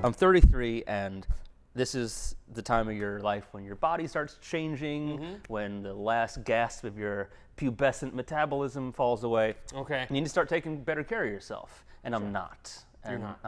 I'm 33, and this is the time of your life when your body starts changing, when the last gasp of your pubescent metabolism falls away. Okay. You need to start taking better care of yourself, and I'm not. You're not.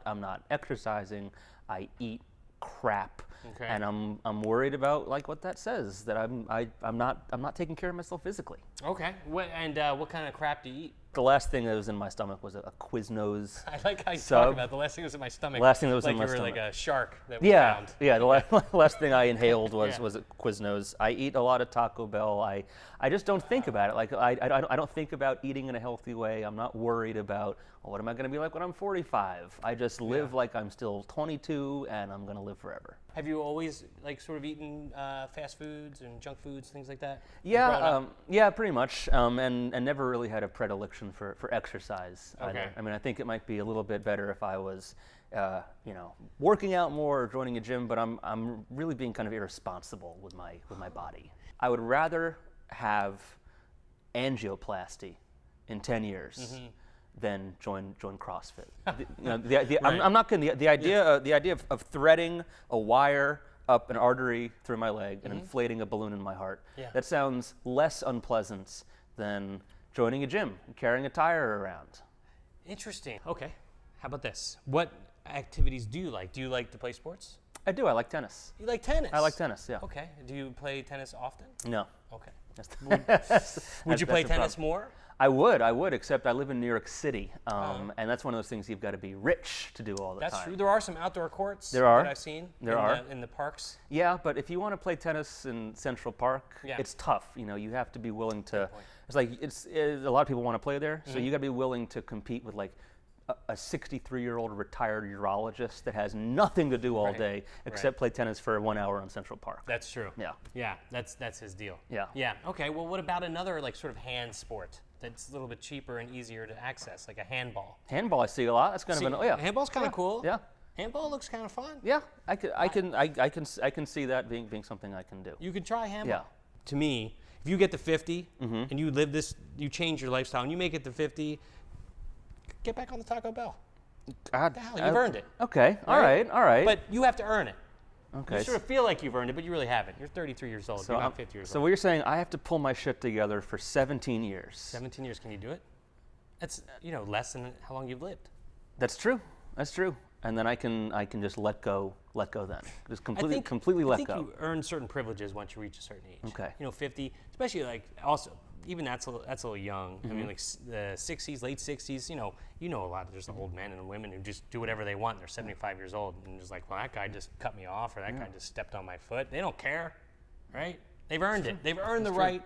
I'm not exercising. I eat crap. Okay. And I'm worried about like what that says, that I'm not taking care of myself physically. Okay. What kind of crap do you eat? The last thing that was in my stomach was a Quiznos. I like how you sub. talk about the last thing that was in my stomach. Last thing that was like in my you were stomach. like a shark that we Yeah, found. yeah. The last thing I inhaled was Yeah. was a Quiznos. I eat a lot of Taco Bell. I just don't think about it. Like I don't think about eating in a healthy way. I'm not worried about what am I going to be like when I'm 45. I just live like I'm still 22 and I'm going to live forever. Have you always like sort of eaten fast foods and junk foods, things like that? Yeah, yeah, pretty much, and never really had a predilection for exercise either. Okay. I mean, I think it might be a little bit better if I was, working out more or joining a gym. But I'm really being kind of irresponsible with my body. I would rather have angioplasty in 10 years than join CrossFit. I'm not kidding. The idea of threading a wire up an artery through my leg and inflating a balloon in my heart. Yeah. That sounds less unpleasant than joining a gym and carrying a tire around. Interesting. Okay. How about this? What activities do you like? Do you like to play sports? I do. I like tennis. You like tennis? I like tennis, yeah. Okay. Do you play tennis often? No. Okay. That's- Would you play that's the tennis problem. more? I would, except I live in New York City, and that's one of those things you've got to be rich to do all the time. That's true. There are some outdoor courts There are. that I've seen There in the parks. Yeah, but if you want to play tennis in Central Park, Yeah. it's tough. You have to be willing to. It's like a lot of people want to play there, so you got to be willing to compete with like a 63-year-old retired urologist that has nothing to do all day except play tennis for 1 hour on Central Park. That's true. Yeah. Yeah, that's his deal. Yeah. Yeah. Okay. Well, what about another like sort of hand sport that's a little bit cheaper and easier to access, like a handball? Handball, I see a lot. That's kind of Handball's kind of cool. Yeah. Handball looks kind of fun. Yeah, I can see that being something I can do. You could try handball. Yeah. To me, if you get to 50 and you live this, you change your lifestyle and you make it to 50, get back on the Taco Bell. What the hell? You've earned it. Okay. All right. But you have to earn it. Okay. You sort of feel like you've earned it, but you really haven't. You're 33 years old. You're not 50 years So old. what you're saying, I have to pull my shit together for 17 years. 17 years, can you do it? That's less than how long you've lived. That's true. That's true. And then I can just let go then. Just completely let go. I think you earn certain privileges once you reach a certain age. Okay. 50, especially like also even that's a little young. I mean, like the 60s, late 60s. You know a lot of there's old men and women who just do whatever they want. And they're 75 years old and just like, well, that guy just cut me off, or that guy just stepped on my foot. They don't care, right? They've earned it. They've earned the right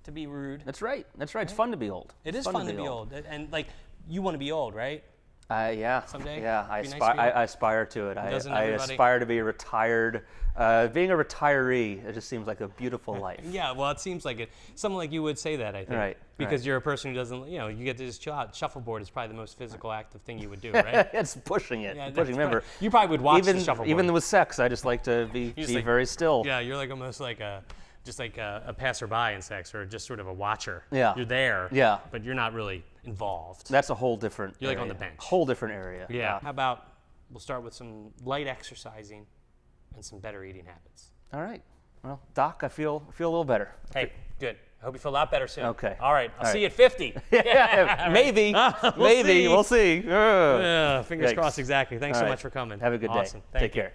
to be rude. That's right. That's right. It's fun to be old. It is fun to be old. And like, you want to be old, right? Yeah. Someday? Yeah, It'd be nice to be old. I aspire to it. I everybody? aspire to be retired. Being a retiree, it just seems like a beautiful life. Yeah, well, it seems like it. Someone like you would say that, I think. Right. Because you're a person who doesn't, you get to just chill out. Shuffleboard is probably the most physical active thing you would do, right? It's pushing it. Yeah, pushing. Remember, you probably would watch the shuffleboard. Even with sex, I just like to be like, very still. Yeah, you're like almost like a passerby in sex, or just sort of a watcher. Yeah. You're there. Yeah. But you're not really involved. That's a whole different You're like area. on the bench. Whole different area. Yeah. How about we'll start with some light exercising and some better eating habits. All right. Well, Doc, I feel a little better. Hey, good. I hope you feel a lot better soon. Okay. All right. I'll see you at 50. Yeah, maybe. We'll see. We'll see. Yeah, fingers Yikes. crossed, exactly. Thanks All so right. much for coming. Have a good Awesome. day. Thank Take you. care.